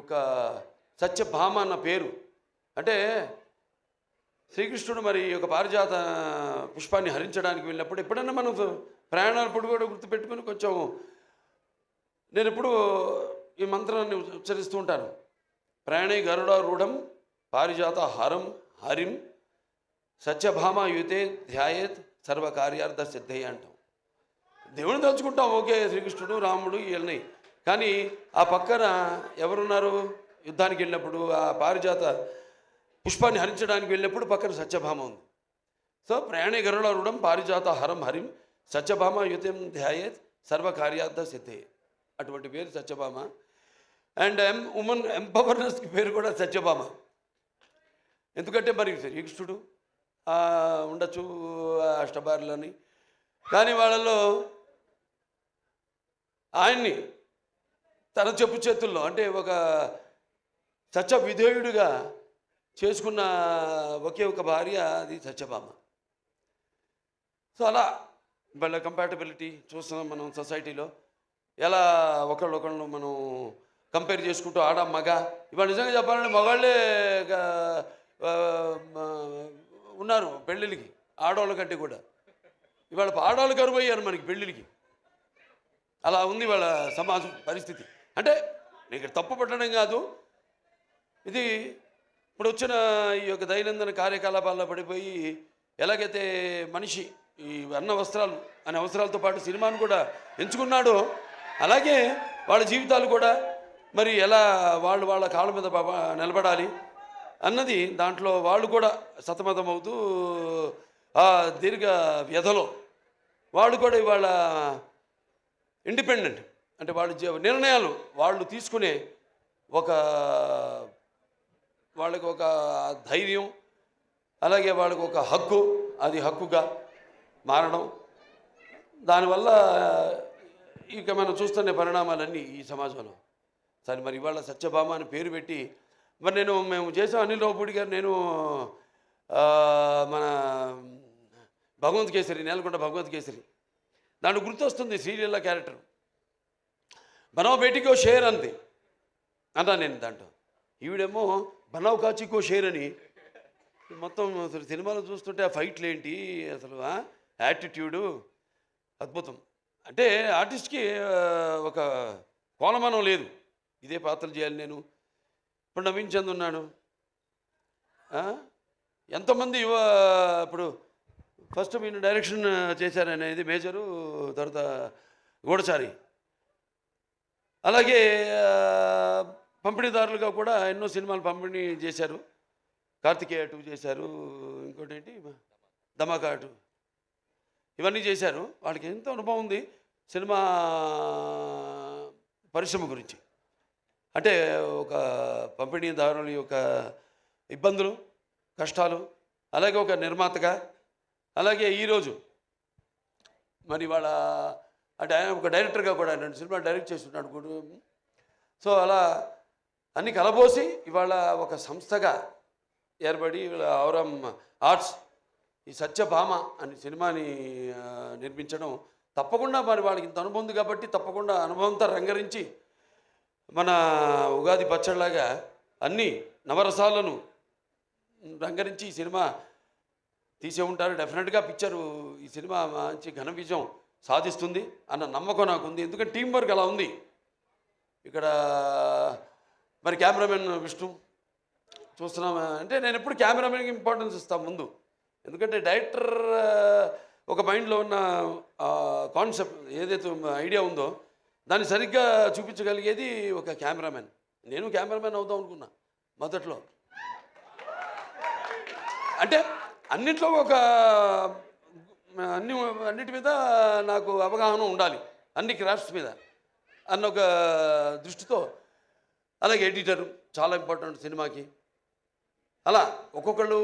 యొక్క సత్యభామ అన్న పేరు అంటే శ్రీకృష్ణుడు మరి ఒక పారిజాత పుష్పాన్ని హరించడానికి వెళ్ళినప్పుడు ఎప్పుడైనా మనం ప్రయాణాలప్పుడు కూడా గుర్తుపెట్టుకుని కొంచెం నేను ఎప్పుడు ఈ మంత్రాన్ని ఉచ్చరిస్తూ ఉంటాను. ప్రయాణే గరుడారూఢం పారిజాత హరం హరిం సత్యభామ యుతే ధ్యాయేత్ సర్వకార్యార్థ సిద్ధయ్య అంటాం. దేవుని తలుచుకుంటాం, ఓకే, శ్రీకృష్ణుడు రాముడు వీళ్ళని. కానీ ఆ పక్కన ఎవరున్నారు? యుద్ధానికి వెళ్ళినప్పుడు ఆ పారిజాత పుష్పాన్ని హరించడానికి వెళ్ళినప్పుడు పక్కన సత్యభామ ఉంది. సో ప్రయాణే గరుడారూఢం పారిజాత హరం హరిం సత్యభామ యుతం ధ్యాయేత్ సర్వకార్యార్థ సిద్ధే. అటువంటి పేరు సత్యభామ. అండ్ ఉమెన్ ఎంపవర్నెస్కి పేరు కూడా సత్యభామ. ఎందుకంటే మరి శ్రీకృష్ణుడు ఉండొచ్చు అష్టభార్యలని, కానీ వాళ్ళలో ఆయన్ని తన చెప్పు చేతుల్లో అంటే ఒక సత్య విధేయుడిగా చేసుకున్న ఒకే ఒక భార్య అది సత్యభామ. సో అలా వాళ్ళ కంపాటబిలిటీ చూస్తున్నాం మనం సొసైటీలో. ఎలా ఒకళ్ళొకళ్ళు మనం కంపేర్ చేసుకుంటూ ఆడ మగ. ఇవాళ నిజంగా చెప్పాలంటే మగాళ్ళే ఉన్నారు పెళ్ళిళ్ళకి ఆడవాళ్ళ కంటే కూడా. ఇవాళ ఆడవాళ్ళు కరువు అయ్యారు మనకి పెళ్ళిళ్ళకి. అలా ఉంది వాళ్ళ సమాజం పరిస్థితి. అంటే నీకు తప్పు పట్టడం కాదు, ఇది ఇప్పుడు వచ్చిన ఈ యొక్క దైనందిన కార్యకలాపాల్లో పడిపోయి ఎలాగైతే మనిషి ఈ అన్న వస్త్రాలు అనే అవసరాలతో పాటు సినిమాను కూడా ఎంచుకున్నాడో అలాగే వాళ్ళ జీవితాలు కూడా మరి ఎలా వాళ్ళ కాళ్ళ మీద నిలబడాలి అన్నది దాంట్లో వాళ్ళు కూడా సతమతమవుతూ ఆ దీర్ఘ వ్యధలో వాళ్ళు కూడా ఇవాళ ఇండిపెండెంట్ అంటే వాళ్ళ నిర్ణయాలు వాళ్ళు తీసుకునే వాళ్ళకి ఒక ధైర్యం, అలాగే వాళ్ళకి ఒక హక్కు, అది హక్కుగా మారడం. దానివల్ల ఇక మనం చూస్తున్న పరిణామాలన్నీ ఈ సమాజంలో. సరే మరి ఇవాళ సత్యభామ అని పేరు పెట్టి మరి మేము చేసాం. అనిల్ రావుపూడి గారు, నేను మన భగవంత్ కేసరి, నేలకొండ భగవంత్ కేసరి, దాంట్లో గుర్తొస్తుంది శ్రీలీల క్యారెక్టర్. బనావ్ బేటీకో షేర్ అంతే అన్నా నేను దాంట్లో. ఈవిడేమో బనావ్ కాచికో షేర్ అని మొత్తం అసలు సినిమాలో చూస్తుంటే ఆ ఫైట్లు ఏంటి అసలు, యాటిట్యూడు అద్భుతం. అంటే ఆర్టిస్ట్కి ఒక కోలమానం లేదు, ఇదే పాత్రలు చేయాలి నేను. ఇప్పుడు నవీన్ చంద్ ఉన్నాడు, ఎంతోమంది ఇప్పుడు ఫస్ట్ మీరు డైరెక్షన్ చేశారనేది మేజరు, తర్వాత గూఢచారి, అలాగే పంపిణీదారులుగా కూడా ఎన్నో సినిమాలు పంపిణీ చేశారు. కార్తికేయ 2 చేశారు, ఇంకోటి ఏంటి ధమాకా 2, ఇవన్నీ చేశారు. వాళ్ళకి ఎంతో అనుభవం ఉంది సినిమా పరిశ్రమ గురించి. అంటే ఒక పంపిణీదారుల యొక్క ఇబ్బందులు, కష్టాలు, అలాగే ఒక నిర్మాతగా, అలాగే ఈరోజు మరి వాళ్ళ అంటే ఆయన ఒక డైరెక్టర్గా కూడా 2 సినిమాలు డైరెక్ట్ చేస్తున్నాడు. సో అలా అన్ని కలబోసి ఇవాళ ఒక సంస్థగా ఏర్పడి ఔరం ఆర్ట్స్ ఈ సత్యభామ అనే సినిమాని నిర్మించడం తప్పకుండా మరి వాళ్ళకి ఇంత అనుభవం ఉంది కాబట్టి తప్పకుండా అనుభవంతో రంగరించి మన ఉగాది పచ్చడిలాగా అన్ని నవరసాలను రంగరించి ఈ సినిమా తీసే ఉంటారు. డెఫినెట్గా పిక్చరు ఈ సినిమా మంచి ఘన విజయం సాధిస్తుంది అన్న నమ్మకం నాకు ఉంది. ఎందుకంటే టీం వర్క్ అలా ఉంది. ఇక్కడ మరి కెమెరామెన్ విష్ణు చూస్తున్నాం అంటే నేను ఎప్పుడు కెమెరామెన్కి ఇంపార్టెన్స్ ఇస్తాను ముందు. ఎందుకంటే డైరెక్టర్ ఒక మైండ్లో ఉన్న కాన్సెప్ట్ ఏదైతే ఐడియా ఉందో దాన్ని సరిగ్గా చూపించగలిగేది ఒక కెమెరామెన్. నేను కెమెరామెన్ అవుదాం అనుకున్నా మొదట్లో. అంటే అన్నిట్లో అన్నిటి మీద నాకు అవగాహన ఉండాలి, అన్ని క్రాఫ్ట్స్ మీద అన్న ఒక దృష్టితో. అలాగే ఎడిటరు చాలా ఇంపార్టెంట్ సినిమాకి. అలా ఒక్కొక్కళ్ళు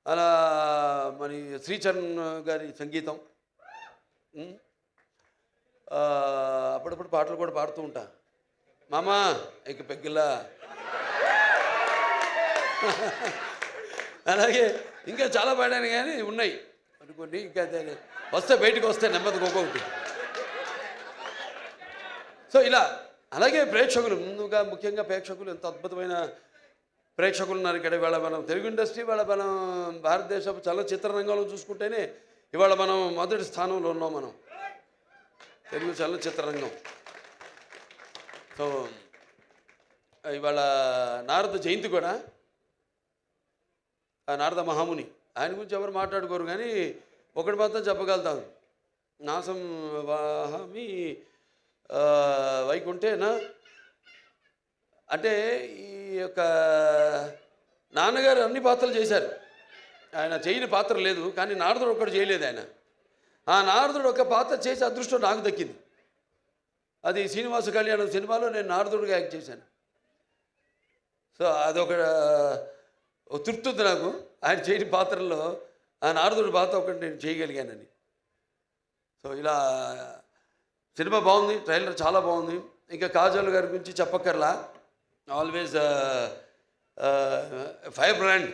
అలా మరి శ్రీచరణ్ గారి సంగీతం, అప్పుడప్పుడు పాటలు కూడా పాడుతూ ఉంటా. మామా ఇక పెగ్గిలా అలాగే ఇంకా చాలా పాడాను కానీ ఉన్నాయి అనుకోండి. ఇంకా వస్తే బయటకు వస్తే నెమ్మదికి ఒక్కొక్కటి. సో ఇలా అలాగే ప్రేక్షకులు ముందుగా ముఖ్యంగా ప్రేక్షకులు ఎంత అద్భుతమైన ప్రేక్షకులు ఉన్నారు ఇక్కడ. ఇవాళ మనం తెలుగు ఇండస్ట్రీ, ఇవాళ మనం భారతదేశపు చలనచిత్ర రంగంలో చూసుకుంటేనే ఇవాళ మనం మొదటి స్థానంలో ఉన్నాం మనం, తెలుగు చలనచిత్ర రంగం. సో ఇవాళ నారద జయంతి కూడా, ఆ నారద మహాముని ఆయన గురించి ఎవరు మాట్లాడుకోరు, కానీ ఒకటి మాత్రం చెప్పగలుగుతాను, నాసం వాహమి వైకుంఠేనా అంటే ఈ యొక్క నాన్నగారు అన్ని పాత్రలు చేశారు, ఆయన చేయని పాత్ర లేదు, కానీ నారదుడు ఒక్కడు చేయలేదు ఆయన. ఆ నారదుడు ఒక పాత్ర చేసే అదృష్టం నాకు దక్కింది. అది శ్రీనివాస కళ్యాణం సినిమాలో నేను నారదుడిగా యాక్ట్ చేశాను. సో అదొక తృప్తి ఉంది నాకు, ఆయన చేయని పాత్రల్లో ఆ నారదుడి పాత్ర ఒకటి నేను చేయగలిగానని. సో ఇలా సినిమా బాగుంది, ట్రైలర్ చాలా బాగుంది. ఇంకా కాజల్ గారి గురించి చెప్పక్కర్లా, ఆల్వేస్ ఫైర్ బ్రాండ్.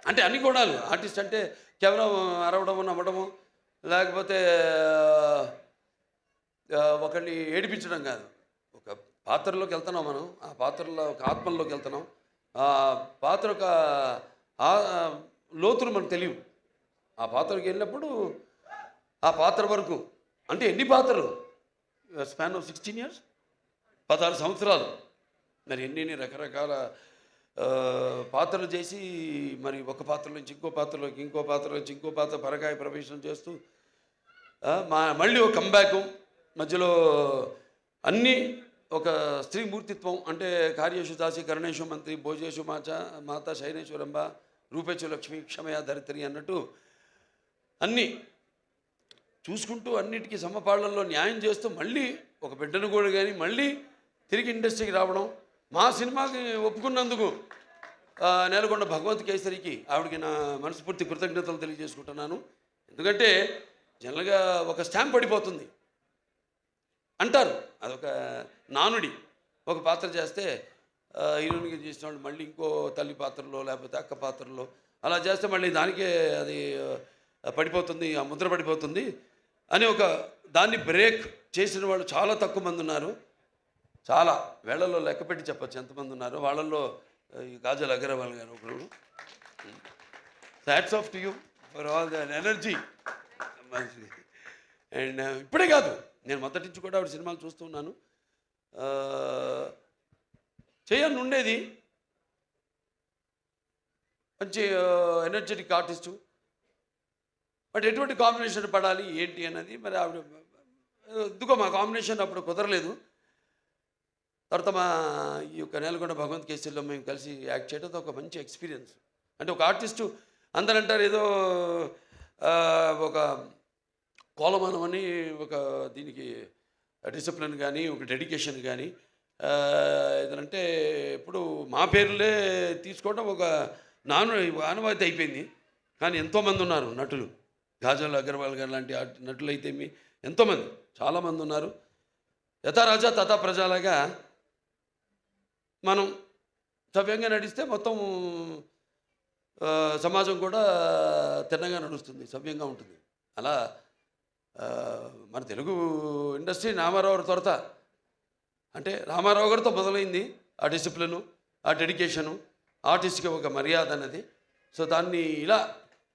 అంటే అన్ని గుణాలు, ఆర్టిస్ట్ అంటే కేవలం అరవడము నవ్వడము లేకపోతే ఒకరిని ఏడిపించడం కాదు. ఒక పాత్రలోకి వెళ్తున్నాం మనం, ఆ పాత్రలో ఒక ఆత్మల్లోకి వెళ్తున్నాం, ఆ పాత్ర ఒక లోతులు మనకు తెలియవు. ఆ పాత్రకి వెళ్ళినప్పుడు ఆ పాత్ర వరకు, అంటే ఎన్ని పాత్రలు, స్పాన్ ఆఫ్ 16 years, 16 సంవత్సరాలు, మరి ఎన్ని రకరకాల పాత్రలు చేసి, మరి ఒక పాత్ర నుంచి ఇంకో పాత్రలోకి, ఇంకో పాత్ర నుంచి ఇంకో పాత్ర పరకాయ ప్రవేశం చేస్తూ మళ్ళీ ఒక కంబ్యాక్, మధ్యలో అన్నీ ఒక స్త్రీ మూర్తిత్వం. అంటే కార్యేషు దాసి కరుణేషు మంత్రి భోజేషు మాత శైనేశ్వరంబ రూపేచు లక్ష్మి క్షమయా ధరిత్రి అన్నట్టు అన్నీ చూసుకుంటూ అన్నిటికీ సమపాళ్లలో న్యాయం చేస్తూ మళ్ళీ ఒక బిడ్డను కూడా కానీ మళ్ళీ తిరిగి ఇండస్ట్రీకి రావడం, మా సినిమాకి ఒప్పుకున్నందుకు నేలకొండ భగవంత్ కేసరికి ఆవిడకి నా మనస్ఫూర్తి కృతజ్ఞతలు తెలియజేసుకుంటున్నాను. ఎందుకంటే జనరల్గా ఒక స్టాంప్ పడిపోతుంది అంటారు, అదొక నానుడి. ఒక పాత్ర చేస్తే హీరోయిన్గా చేసిన వాళ్ళు మళ్ళీ ఇంకో తల్లి పాత్రలో లేకపోతే అక్క పాత్రలో అలా చేస్తే మళ్ళీ దానికే అది పడిపోతుంది, ఆ ముద్ర పడిపోతుంది అని ఒక దాన్ని బ్రేక్ చేసిన వాళ్ళు చాలా తక్కువ మంది ఉన్నారు. చాలా వేళ్లలో లెక్క పెట్టి చెప్పచ్చు ఎంతమంది ఉన్నారు. వాళ్ళల్లో ఈ కాజల్ అగర్వాల్ గారు ఒకరు. Hats off to you for all the energy. And ఇప్పుడే కాదు, నేను మొదటి నుంచి కూడా ఆవిడ సినిమాలు చూస్తున్నాను. చేయాలని ఉండేది, మంచి ఎనర్జెటిక్ ఆర్టిస్టు, బట్ ఎటువంటి కాంబినేషన్ పడాలి ఏంటి అన్నది మరి ఆవిడ ఎందుకో మా కాంబినేషన్ అప్పుడు కుదరలేదు. తర్వాత మా ఈ యొక్క నేలకొండ భగవంత్ కేసరిలో మేము కలిసి యాక్ట్ చేయడం ఒక మంచి ఎక్స్పీరియన్స్. అంటే ఒక ఆర్టిస్టు అందరూ అంటారు ఏదో ఒక కోలమానం అని, ఒక దీనికి డిసిప్లిన్ కానీ ఒక డెడికేషన్ కానీ ఏదంటే ఇప్పుడు మా పేర్లే తీసుకోవడం ఒక ఆనవాయితీ అయిపోయింది. కానీ ఎంతోమంది ఉన్నారు నటులు, కాజల్ అగర్వాల్ గారు లాంటి నటులు అయితే ఎంతోమంది చాలామంది ఉన్నారు. యథా రాజా తథా ప్రజలాగా మనం సవ్యంగా నడిస్తే మొత్తం సమాజం కూడా తిన్నగా నడుస్తుంది, సవ్యంగా ఉంటుంది. అలా మన తెలుగు ఇండస్ట్రీ రామారావు త్వరత, అంటే రామారావు గారితో మొదలైంది ఆ డిసిప్లిను, ఆ డెడికేషను, ఆర్టిస్ట్కి ఒక మర్యాద అన్నది. సో దాన్ని ఇలా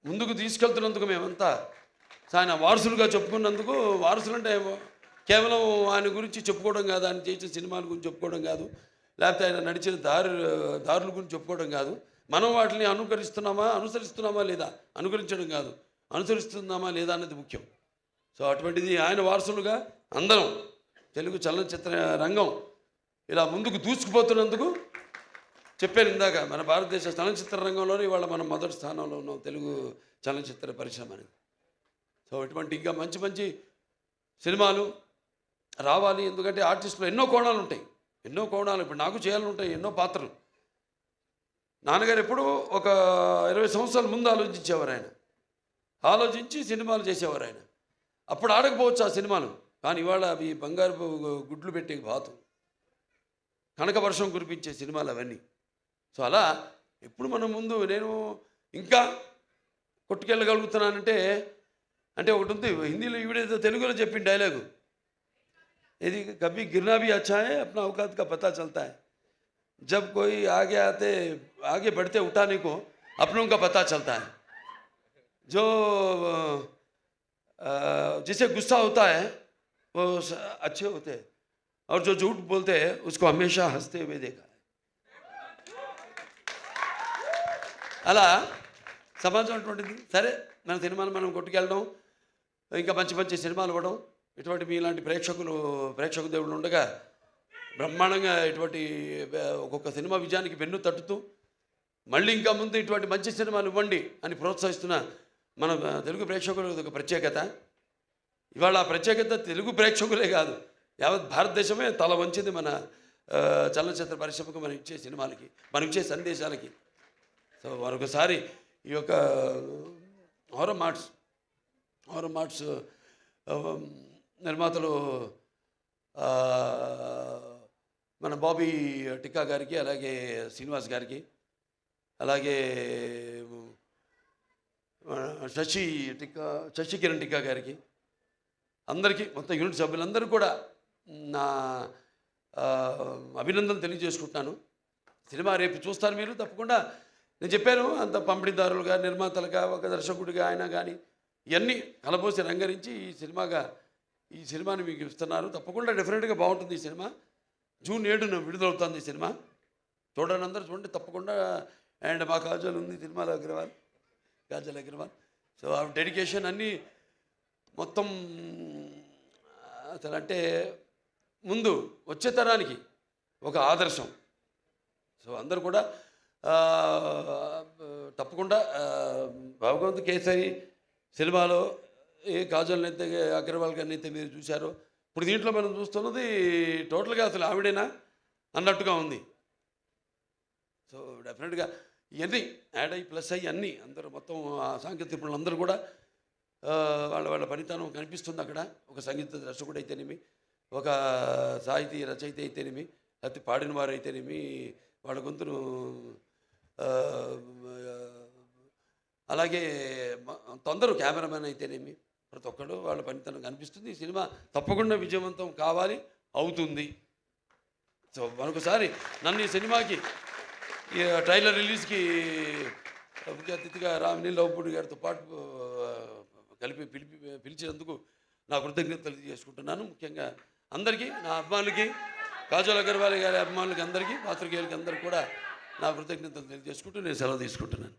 ముందుకు తీసుకెళ్తున్నందుకు మేమంతా ఆయన వారసులుగా చెప్పుకున్నందుకు, వారసులు అంటే కేవలం ఆయన గురించి చెప్పుకోవడం కాదు, ఆయన చేసిన సినిమాల గురించి చెప్పుకోవడం కాదు, లేకపోతే ఆయన నడిచిన దారుల గురించి చెప్పుకోవడం కాదు. మనం వాటిని అనుసరిస్తున్నామా లేదా, అనుకరించడం కాదు, అనుసరిస్తున్నామా లేదా అన్నది ముఖ్యం. సో అటువంటిది ఆయన వారసులుగా అందరం తెలుగు చలనచిత్ర రంగం ఇలా ముందుకు దూసుకుపోతున్నందుకు చెప్పాను ఇందాక, మన భారతదేశ చలనచిత్ర రంగంలోనే ఇవాళ మనం మొదటి స్థానంలో ఉన్నాం తెలుగు చలనచిత్ర పరిశ్రమ అనేది. సో ఇటువంటి ఇంకా మంచి మంచి సినిమాలు రావాలి. ఎందుకంటే ఆర్టిస్టులో ఎన్నో కోణాలు ఉంటాయి, ఎన్నో కోణాలు. ఇప్పుడు నాకు చేయాలని ఉంటాయి ఎన్నో పాత్రలు. నాన్నగారు ఎప్పుడు ఒక 20 సంవత్సరాల ముందు ఆలోచించేవారు ఆయన, ఆలోచించి సినిమాలు చేసేవారు ఆయన. అప్పుడు ఆడకపోవచ్చు ఆ సినిమాలు, కానీ ఇవాళ అవి బంగారు గుడ్లు పెట్టే బాతు, కనక వర్షం కురిపించే సినిమాలు అవన్నీ. సో అలా ఎప్పుడు మనం ముందు నేను ఇంకా కొట్టుకెళ్ళగలుగుతున్నానంటే, అంటే ఒకటి ఉంది హిందీలో ఈవిడేదో తెలుగులో చెప్పిన డైలాగు, यदि कभी गिरना भी अच्छा है, अपना औकात का पता चलता है। जब कोई आगे बढ़ते उठाने को अपनों का पता चलता है। जो जिसे गुस्सा होता है वो अच्छे होते हैं, और जो झूठ बोलते हैं उसको हमेशा हंसते हुए देखा है। అలా సమాజం అటువంటిది. సరే, మన సినిమాలు మనం కొట్టుకెళ్ళడం, ఇంకా మంచి మంచి సినిమాలు ఇవ్వడం, ఇటువంటి మీలాంటి ప్రేక్షక దేవుళ్ళు ఉండగా బ్రహ్మాండంగా ఇటువంటి ఒక్కొక్క సినిమా విజయానికి వెన్ను తట్టుతూ మళ్ళీ ఇంకా ముందు ఇటువంటి మంచి సినిమాలు ఇవ్వండి అని ప్రోత్సహిస్తున్న మన తెలుగు ప్రేక్షకులు ఒక ప్రత్యేకత. ఇవాళ ఆ ప్రత్యేకత తెలుగు ప్రేక్షకులే కాదు, యావత్ భారతదేశమే తల వంచింది మన చలనచిత్ర పరిశ్రమకు మనం ఇచ్చే సినిమాలకి, మనం ఇచ్చే సందేశాలకి. సో మరొకసారి ఈ యొక్క హారర్ మార్ట్స్ నిర్మాతలు మన బాబీ టిక్కా గారికి, అలాగే శ్రీనివాస్ గారికి, అలాగే శశి కిరణ్ టిక్కా గారికి, అందరికీ, మొత్తం యూనిట్ సభ్యులందరూ కూడా నా అభినందనలు తెలియజేసుకుంటున్నాను. సినిమా రేపు చూస్తారు మీరు తప్పకుండా. నేను చెప్పాను, అంత పంపిణీదారులుగా, నిర్మాతలుగా, ఒక దర్శకుడిగా ఆయన కానీ ఇవన్నీ కలబోసి రంగరించి ఈ సినిమాని మీకు ఇస్తున్నారు. తప్పకుండా డెఫినెట్గా బాగుంటుంది ఈ సినిమా. జూన్ 7న విడుదలవుతుంది ఈ సినిమా. చూడండి, అందరూ చూడండి తప్పకుండా. అండ్ మా కాజల్ ఉంది సినిమాలో, కాజల్ అగ్రవాల్. సో ఆ డెడికేషన్ అన్నీ మొత్తం అసలు అంటే ముందు వచ్చే తరానికి ఒక ఆదర్శం. సో అందరూ కూడా తప్పకుండా భగవంత్ కేసరి సినిమాలో ఏ కాజల్ అయితే, అగ్రవాల్ గారిని అయితే మీరు చూశారో, ఇప్పుడు దీంట్లో మనం చూస్తున్నది టోటల్గా అసలు ఆవిడేనా అన్నట్టుగా ఉంది. సో డెఫినెట్గా ఇవన్నీ యాడ్ అయ్యి ప్లస్ అయ్యి అన్నీ అందరూ మొత్తం ఆ సాంకేతిక నిపుణులు అందరూ కూడా వాళ్ళ పనితనం కనిపిస్తుంది అక్కడ. ఒక సంగీత దర్శకుడు అయితేనేమి, ఒక సాహితీ రచయిత అయితేనేమి, లేకపోతే పాడిన వారు అయితేనేమి, వాళ్ళ గొంతును అలాగే అందరూ కెమెరామెన్ అయితేనేమి, ప్రతి ఒక్కరు వాళ్ళ పనితనం కనిపిస్తుంది. ఈ సినిమా తప్పకుండా విజయవంతం కావాలి, అవుతుంది. సో మరొకసారి నన్ను ఈ సినిమాకి ఈ ట్రైలర్ రిలీజ్కి ముఖ్య అతిథిగా రామినీల్ లవపూడి గారితో పాటు పిలిచినందుకు నా కృతజ్ఞతలు తెలియజేసుకుంటున్నాను. ముఖ్యంగా అందరికీ, నా అభిమానులకి, కాజల్ అగర్వాల్ గారి అభిమానులకి అందరికీ, పాత్రికేయులకి అందరికీ కూడా నా కృతజ్ఞతలు తెలియజేసుకుంటూ నేను సెలవు తీసుకుంటున్నాను.